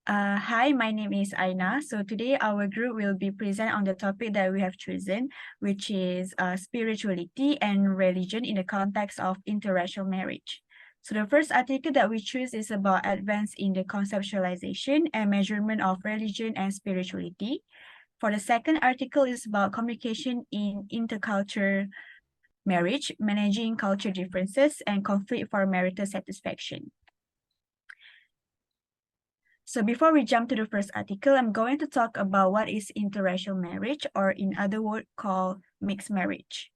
Hi, my name is Aina. So today our group will be present on the topic that we have chosen, which is spirituality and religion in the context of interracial marriage. So the first article that we choose is about advance in the conceptualization and measurement of religion and spirituality. For the second article is about communication in intercultural marriage, managing culture differences and conflict for marital satisfaction. So before we jump to the first article, I'm going to talk about what is interracial marriage, or in other words called mixed marriage.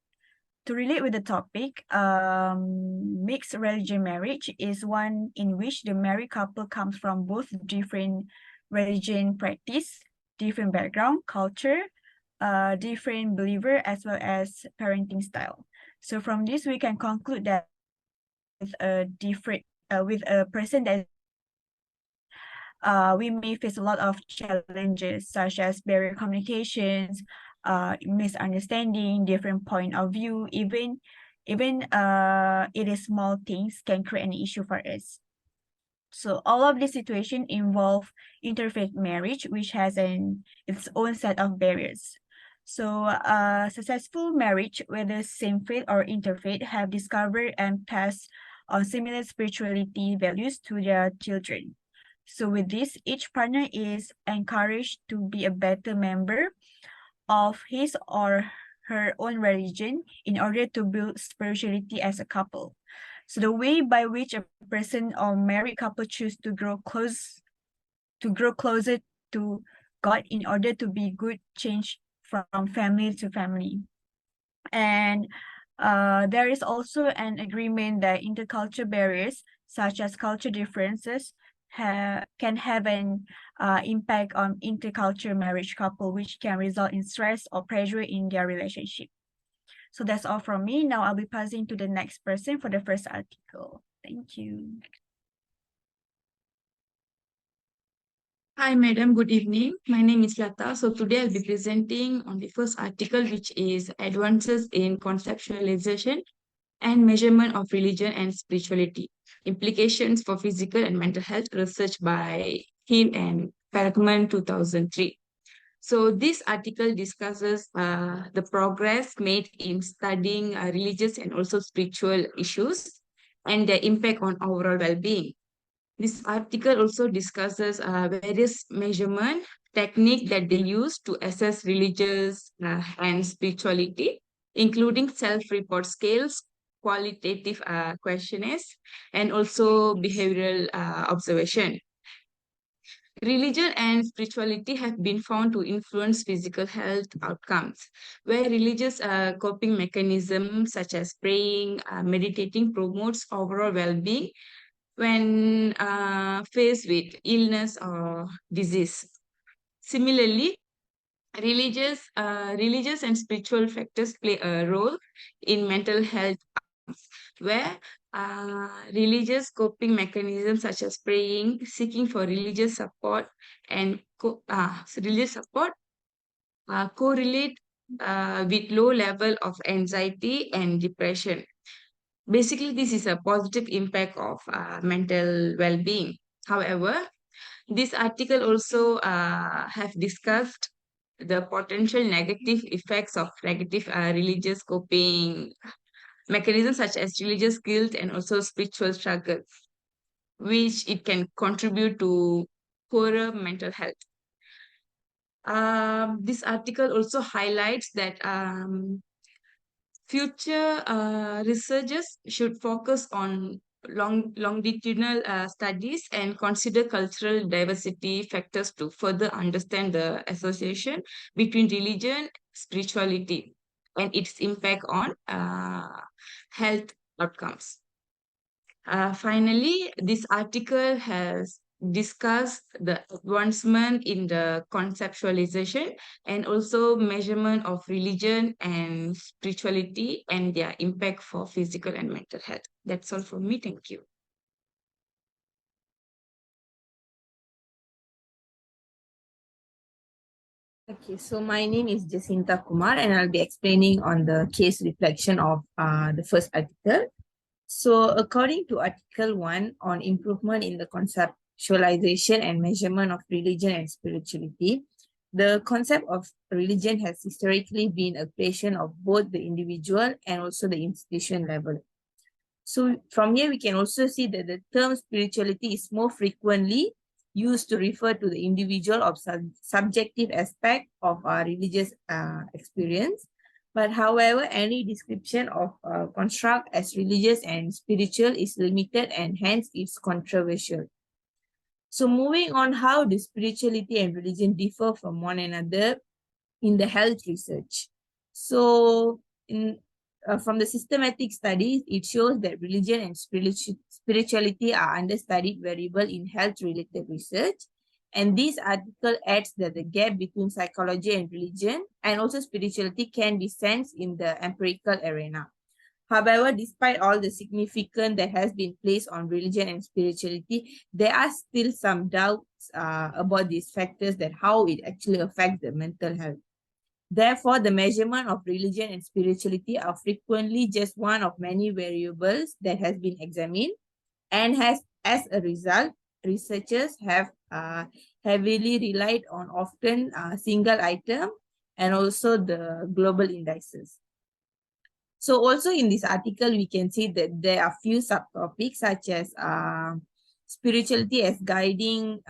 To relate with the topic, mixed religion marriage is one in which the married couple comes from both different religion practice, different background, culture, different believer, as well as parenting style. So from this, we can conclude that with a person that we may face a lot of challenges such as barrier communications, misunderstanding, different point of view, even it is small things can create an issue for us. So all of this situation involve interfaith marriage, which has its own set of barriers. So successful marriage, whether same faith or interfaith, have discovered and passed on similar spirituality values to their children. So with this, each partner is encouraged to be a better member of his or her own religion in order to build spirituality as a couple. So the way by which a person or married couple choose to grow closer to God in order to be good change from family to family. And there is also an agreement that intercultural barriers, such as culture differences, can have an impact on intercultural marriage couple, which can result in stress or pressure in their relationship. So that's all from me. Now I'll be passing to the next person for the first article. Thank you. Hi, madam. Good evening. My name is Lata. So today I'll be presenting on the first article, which is Advances in Conceptualization and Measurement of Religion and Spirituality, Implications for Physical and Mental Health, research by Hill and Parkman 2003. So this article discusses the progress made in studying religious and also spiritual issues and their impact on overall well-being. This article also discusses various measurement technique that they use to assess religious and spirituality, including self-report scales, qualitative questionnaires, and also behavioral observation. Religion and spirituality have been found to influence physical health outcomes, where religious coping mechanisms such as praying, meditating promotes overall well-being when faced with illness or disease. Similarly, religious and spiritual factors play a role in mental health, where religious coping mechanisms such as praying, seeking for religious support, and religious support correlate with low level of anxiety and depression. Basically, this is a positive impact of mental well-being. However, this article also have discussed the potential negative effects of negative religious coping mechanisms such as religious guilt and also spiritual struggles, which it can contribute to poorer mental health. This article also highlights that future researchers should focus on longitudinal studies and consider cultural diversity factors to further understand the association between religion, spirituality, and its impact on health outcomes. Finally, this article has discussed the advancement in the conceptualization and also measurement of religion and spirituality and their impact for physical and mental health. That's all from me. Thank you. Okay, so my name is Jacinta Kumar and I'll be explaining on the case reflection of the first article. So according to Article 1 on improvement in the conceptualization and measurement of religion and spirituality. The concept of religion has historically been a creation of both the individual and also the institution level. So from here, we can also see that the term spirituality is more frequently used to refer to the individual or subjective aspect of our religious experience. But however, any description of construct as religious and spiritual is limited and hence it's controversial. So moving on, how do spirituality and religion differ from one another in the health research? So from the systematic studies, it shows that religion and spirituality are understudied variable in health-related research. And this article adds that the gap between psychology and religion and also spirituality can be sensed in the empirical arena. However, despite all the significance that has been placed on religion and spirituality, there are still some doubts about these factors, that how it actually affects the mental health. Therefore, the measurement of religion and spirituality are frequently just one of many variables that has been examined, and as a result, researchers have heavily relied on often single item and also the global indices. So also in this article, we can see that there are few subtopics such as spirituality as guiding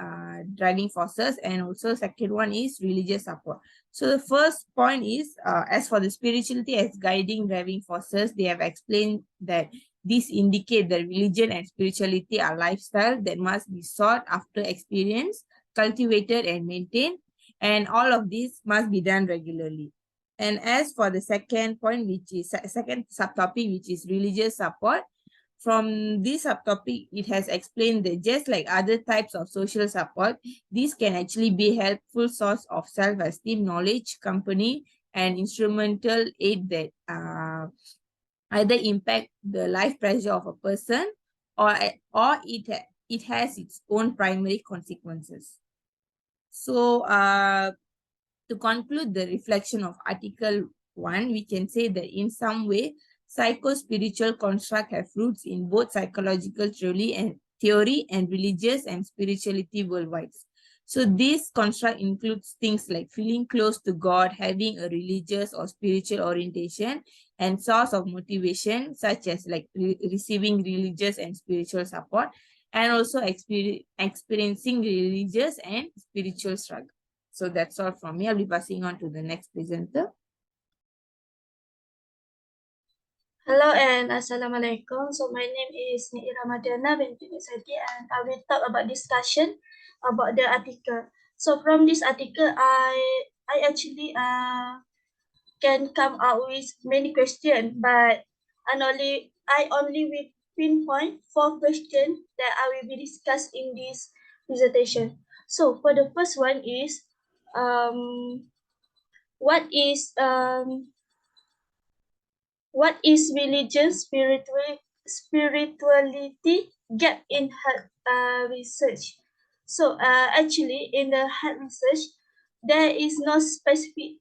driving forces, and also second one is religious support. So the first point is, as for the spirituality as guiding driving forces, they have explained that this indicate that religion and spirituality are lifestyle that must be sought after experience, cultivated and maintained, and all of this must be done regularly. And as for the second point, which is second subtopic, which is religious support, from this subtopic, it has explained that just like other types of social support, this can actually be a helpful source of self-esteem, knowledge, company, and instrumental aid that either impact the life pressure of a person or it has its own primary consequences. So to conclude the reflection of Article 1, we can say that in some way, psycho-spiritual construct have roots in both psychological theory and religious and spirituality worldwide. So this construct includes things like feeling close to God, having a religious or spiritual orientation, and source of motivation, such as like receiving religious and spiritual support, and also experiencing religious and spiritual struggle. So that's all from me. I'll be passing on to the next presenter. Hello and Assalamualaikum. So my name is Niira Madiana binti Nisati, and I will talk about discussion about the article. So from this article, I actually can come out with many questions, but I only will pinpoint 4 questions that I will be discussed in this presentation. So for the first one is what is religion, spirituality gap in health research? So actually in the health research, there is no specific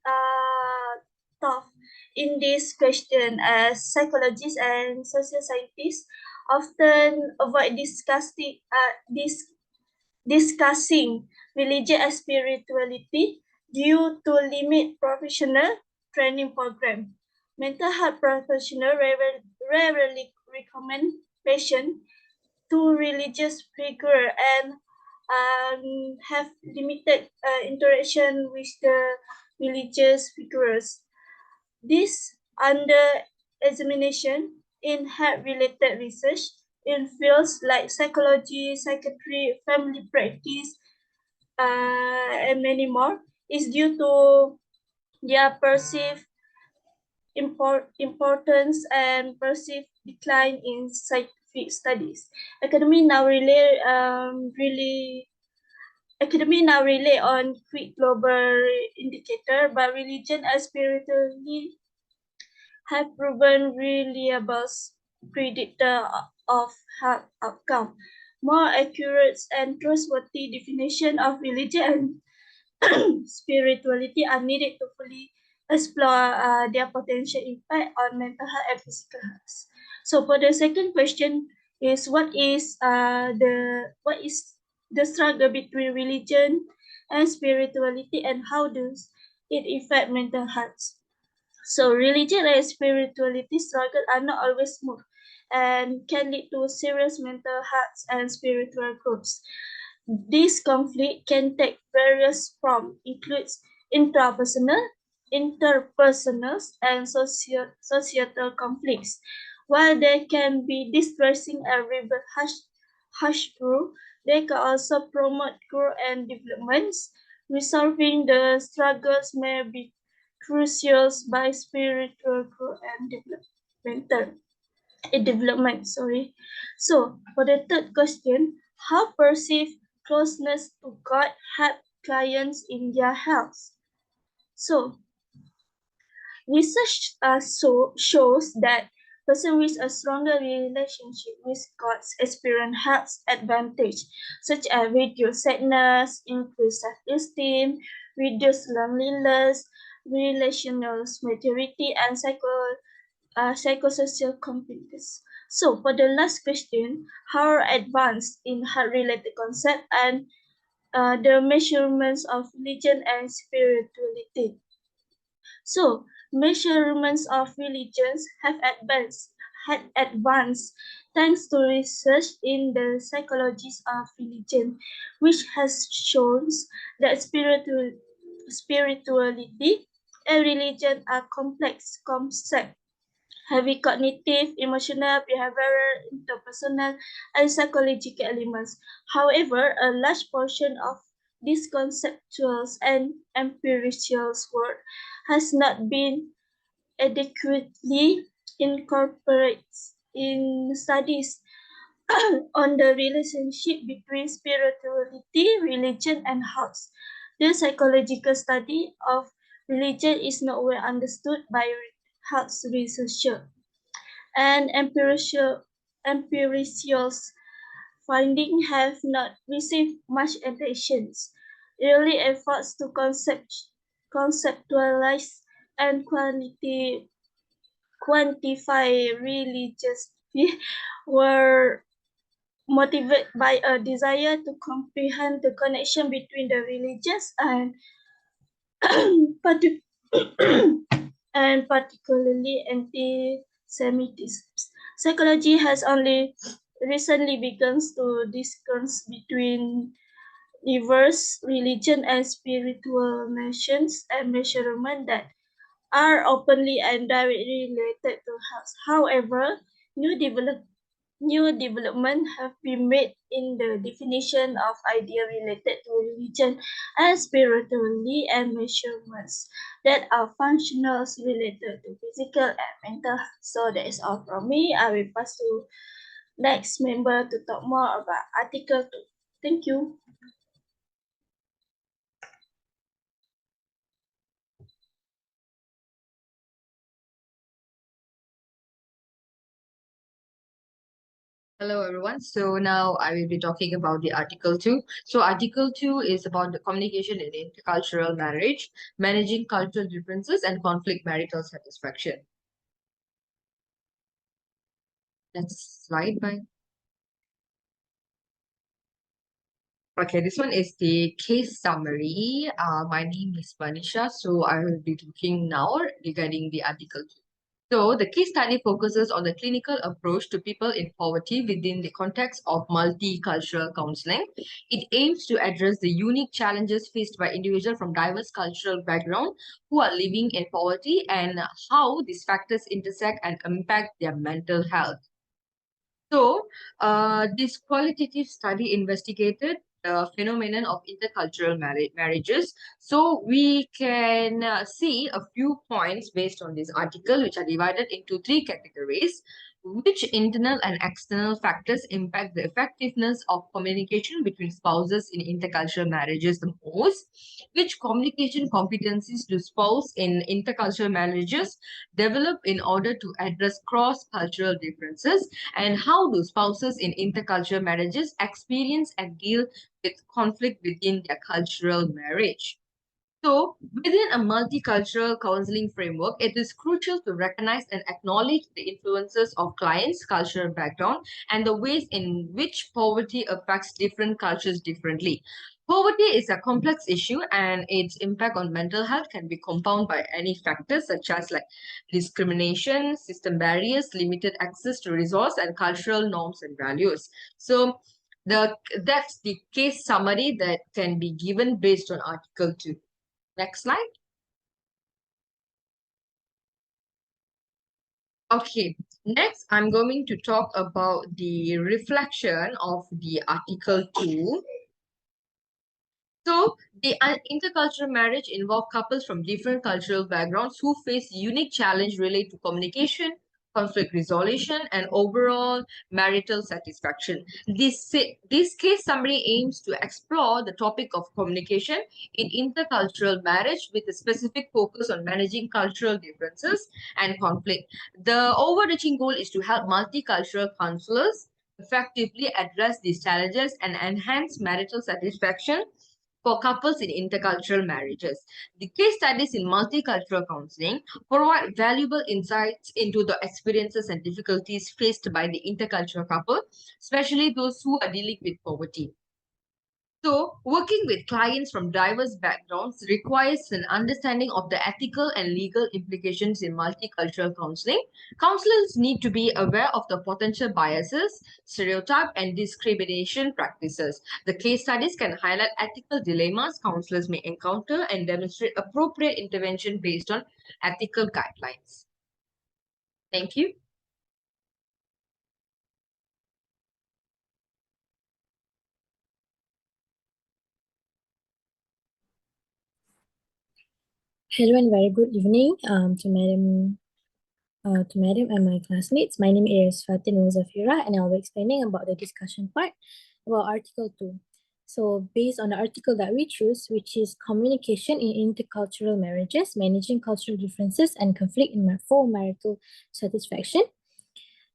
thought in this question, as psychologists and social scientists often avoid discussing religion and spirituality due to limit professional training program. Mental health professionals rarely recommend patients to religious figure and have limited interaction with the religious figures. This under-examination in health-related research in fields like psychology, psychiatry, family practice, and many more is due to their perceived importance and perceived decline in scientific studies. Academy now rely on quick global indicator, but religion and spirituality have proven reliable predictor of health outcome. More accurate and trustworthy definition of religion and spirituality are needed to fully explore their potential impact on mental health and physical health. So for the second question is what is the struggle between religion and spirituality and how does it affect mental health. So religion and spirituality struggle are not always smooth and can lead to serious mental health and spiritual growths. This conflict can take various forms, includes intrapersonal, interpersonal, and societal conflicts. While they can be distressing and harsh through, they can also promote growth and developments. Resolving the struggles may be crucial by spiritual growth and development. So for the third question, how perceive closeness to God help clients in their health? So research shows that person with a stronger relationship with God experience health advantage, such as reduced sadness, increased self-esteem, reduced loneliness, relational maturity, and psychosocial competence. So for the last question, how advanced in heart-related concept and the measurements of religion and spirituality. So measurements of religions had advanced thanks to research in the psychology of religion, which has shown that spirituality and religion are complex concepts heavy cognitive, emotional, behavioral, interpersonal, and psychological elements. However, a large portion of these conceptual and empirical work has not been adequately incorporated in studies on the relationship between spirituality, religion, and health. The psychological study of religion is not well understood by health researchers and empirical findings have not received much attention. Early efforts to conceptualize and quantify religiously were motivated by a desire to comprehend the connection between the religious and and particularly anti-Semitism. Psychology has only recently begun to discuss between diverse religion and spiritual nations and measurement that are openly and directly related to health. However, new develop new developments have been made in the definition of idea related to religion and spirituality and measurements that are functional related to physical and mental health. So that is all from me. I will pass to next member to talk more about Article 2. Thank you. Hello, everyone. So now I will be talking about the Article 2. So Article 2 is about the communication in intercultural marriage, managing cultural differences, and conflict marital satisfaction. Next slide, bye. Okay, this one is the case summary. My name is Manisha, so I will be talking now regarding the Article 2. So, the case study focuses on the clinical approach to people in poverty within the context of multicultural counseling. It aims to address the unique challenges faced by individuals from diverse cultural backgrounds who are living in poverty and how these factors intersect and impact their mental health. So, this qualitative study investigated the phenomenon of intercultural marriages. So, we can see a few points based on this article, which are divided into three categories. Which internal and external factors impact the effectiveness of communication between spouses in intercultural marriages the most? Which communication competencies do spouses in intercultural marriages develop in order to address cross-cultural differences? And how do spouses in intercultural marriages experience and deal with conflict within their cultural marriage? So, within a multicultural counseling framework, it is crucial to recognize and acknowledge the influences of clients' cultural background and the ways in which poverty affects different cultures differently. Poverty is a complex issue and its impact on mental health can be compounded by any factors such as like discrimination, system barriers, limited access to resource, and cultural norms and values. So, that's the case summary that can be given based on Article 2. Next slide. Okay, next I'm going to talk about the reflection of the Article 2. So, the intercultural marriage involve couples from different cultural backgrounds who face unique challenge related to communication, conflict resolution, and overall marital satisfaction. This case summary aims to explore the topic of communication in intercultural marriage with a specific focus on managing cultural differences and conflict. The overreaching goal is to help multicultural counselors effectively address these challenges and enhance marital satisfaction for couples in intercultural marriages. The case studies in multicultural counseling provide valuable insights into the experiences and difficulties faced by the intercultural couple, especially those who are dealing with poverty. So, working with clients from diverse backgrounds requires an understanding of the ethical and legal implications in multicultural counseling. Counselors need to be aware of the potential biases, stereotype, and discrimination practices. The case studies can highlight ethical dilemmas counselors may encounter and demonstrate appropriate intervention based on ethical guidelines. Thank you. Hello and very good evening to Madam and my classmates. My name is Fatin Zafira and I'll be explaining about the discussion part about Article 2. So based on the article that we choose, which is Communication in Intercultural Marriages, Managing Cultural Differences and Conflict for Marital Satisfaction.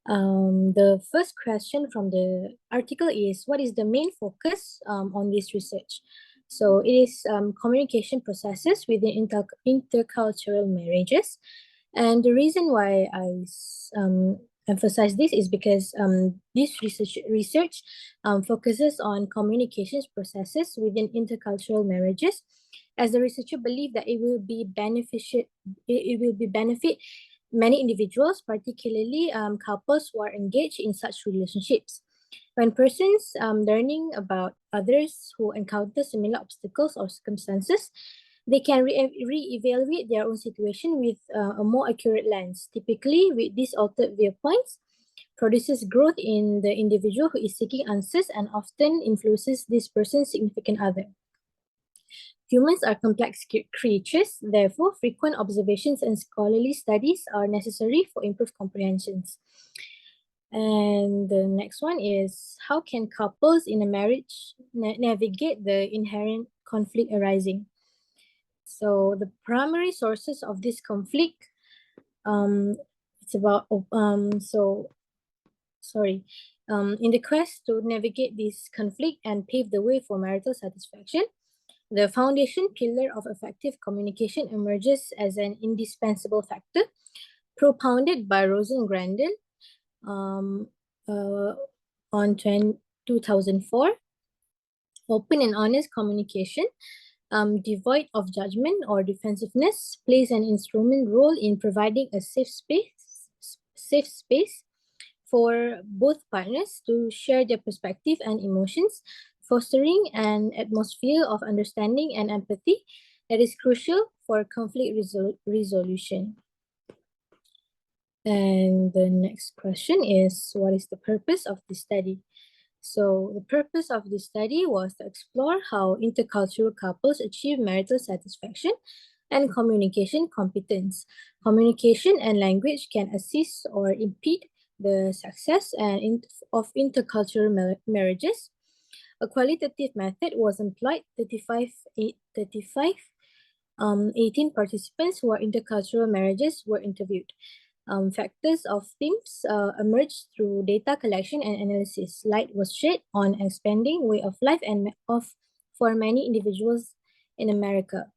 The first question from the article is, what is the main focus on this research? So it is communication processes within intercultural marriages. And the reason why I emphasize this is because this research focuses on communications processes within intercultural marriages, as the researcher believe that it will be benefit many individuals, particularly couples who are engaged in such relationships. When persons learning about others who encounter similar obstacles or circumstances, they can re-evaluate their own situation with a more accurate lens. Typically, with these altered viewpoints, produces growth in the individual who is seeking answers and often influences this person's significant other. Humans are complex creatures, therefore frequent observations and scholarly studies are necessary for improved comprehensions. And the next one is, how can couples in a marriage navigate the inherent conflict arising? So the primary sources of this conflict, it's about, in the quest to navigate this conflict and pave the way for marital satisfaction, the foundation pillar of effective communication emerges as an indispensable factor, propounded by Rosen Grandel on 2004. Open and honest communication, devoid of judgment or defensiveness, plays an instrumental role in providing a safe space for both partners to share their perspective and emotions, fostering an atmosphere of understanding and empathy that is crucial for conflict resolution. And the next question is, what is the purpose of this study? So the purpose of this study was to explore how intercultural couples achieve marital satisfaction and communication competence. Communication and language can assist or impede the success of intercultural marriages. A qualitative method was employed. 18 participants who are intercultural marriages were interviewed. Factors of themes emerged through data collection and analysis. Light was shed on expanding way of life for many individuals in America.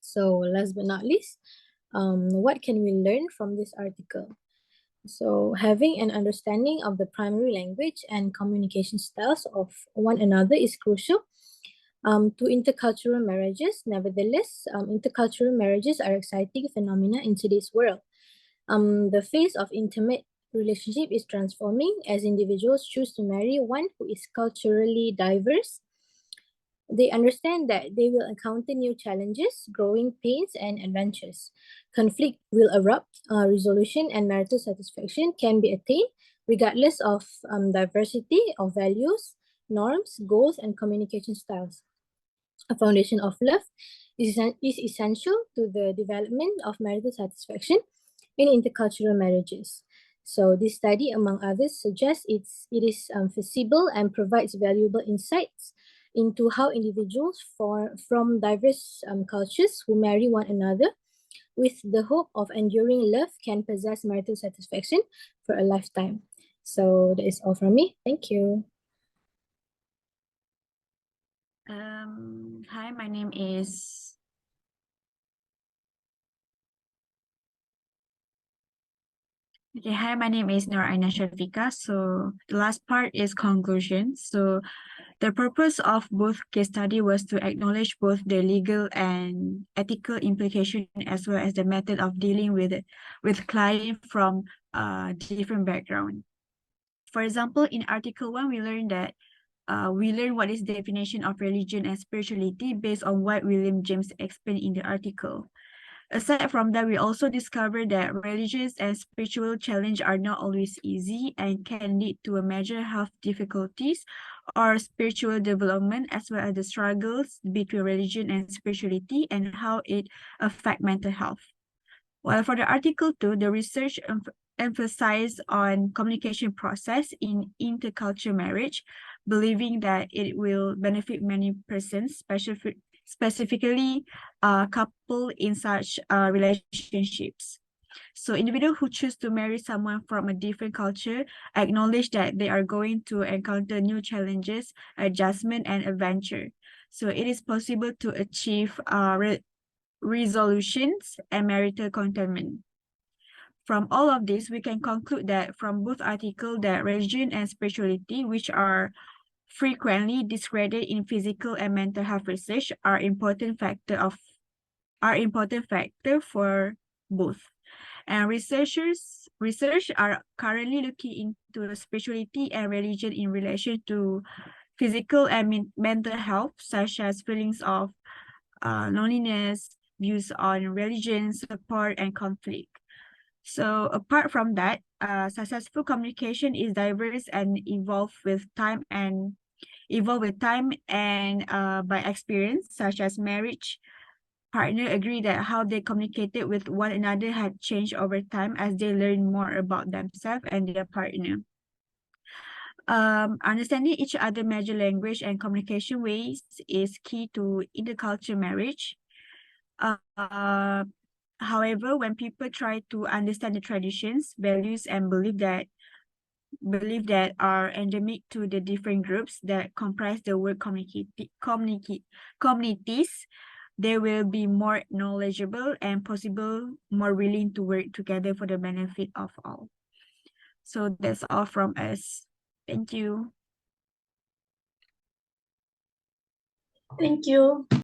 So last but not least, what can we learn from this article? So having an understanding of the primary language and communication styles of one another is crucial to intercultural marriages. Nevertheless, intercultural marriages are exciting phenomena in today's world. The face of intimate relationship is transforming as individuals choose to marry one who is culturally diverse. They understand that they will encounter new challenges, growing pains, and adventures. Conflict will erupt, resolution and marital satisfaction can be attained regardless of diversity of values, norms, goals, and communication styles. A foundation of love is essential to the development of marital satisfaction in intercultural marriages. So this study, among others, suggests it is feasible and provides valuable insights into how individuals from diverse cultures who marry one another with the hope of enduring love can possess marital satisfaction for a lifetime. So that is all from me. Thank you. Hi, my name is Nur Aina Shafika. So the last part is conclusion. So the purpose of both case study was to acknowledge both the legal and ethical implication as well as the method of dealing with client from different background. For example, in Article 1, we learned what is the definition of religion and spirituality based on what William James explained in the article. Aside from that, we also discovered that religious and spiritual challenge are not always easy and can lead to a major health difficulties or spiritual development, as well as the struggles between religion and spirituality and how it affect mental health. While for the Article 2, the research emphasized on communication process in intercultural marriage, believing that it will benefit many persons, specifically couple in such relationships. So individuals who choose to marry someone from a different culture acknowledge that they are going to encounter new challenges, adjustment, and adventure. So it is possible to achieve resolutions and marital contentment. From all of this, we can conclude that from both articles that religion and spirituality, which are frequently discredited in physical and mental health research, are important factor for both. And research are currently looking into spirituality and religion in relation to physical and mental health, such as feelings of loneliness, views on religion, support, and conflict. So apart from that, successful communication is diverse and evolve with time and by experience, such as marriage. Partner agree that how they communicated with one another had changed over time as they learn more about themselves and their partner. Understanding each other major language and communication ways is key to intercultural marriage. However, when people try to understand the traditions, values, and belief that are endemic to the different groups that comprise the word communities, they will be more knowledgeable and possible more willing to work together for the benefit of all. So that's all from us. Thank you. Thank you.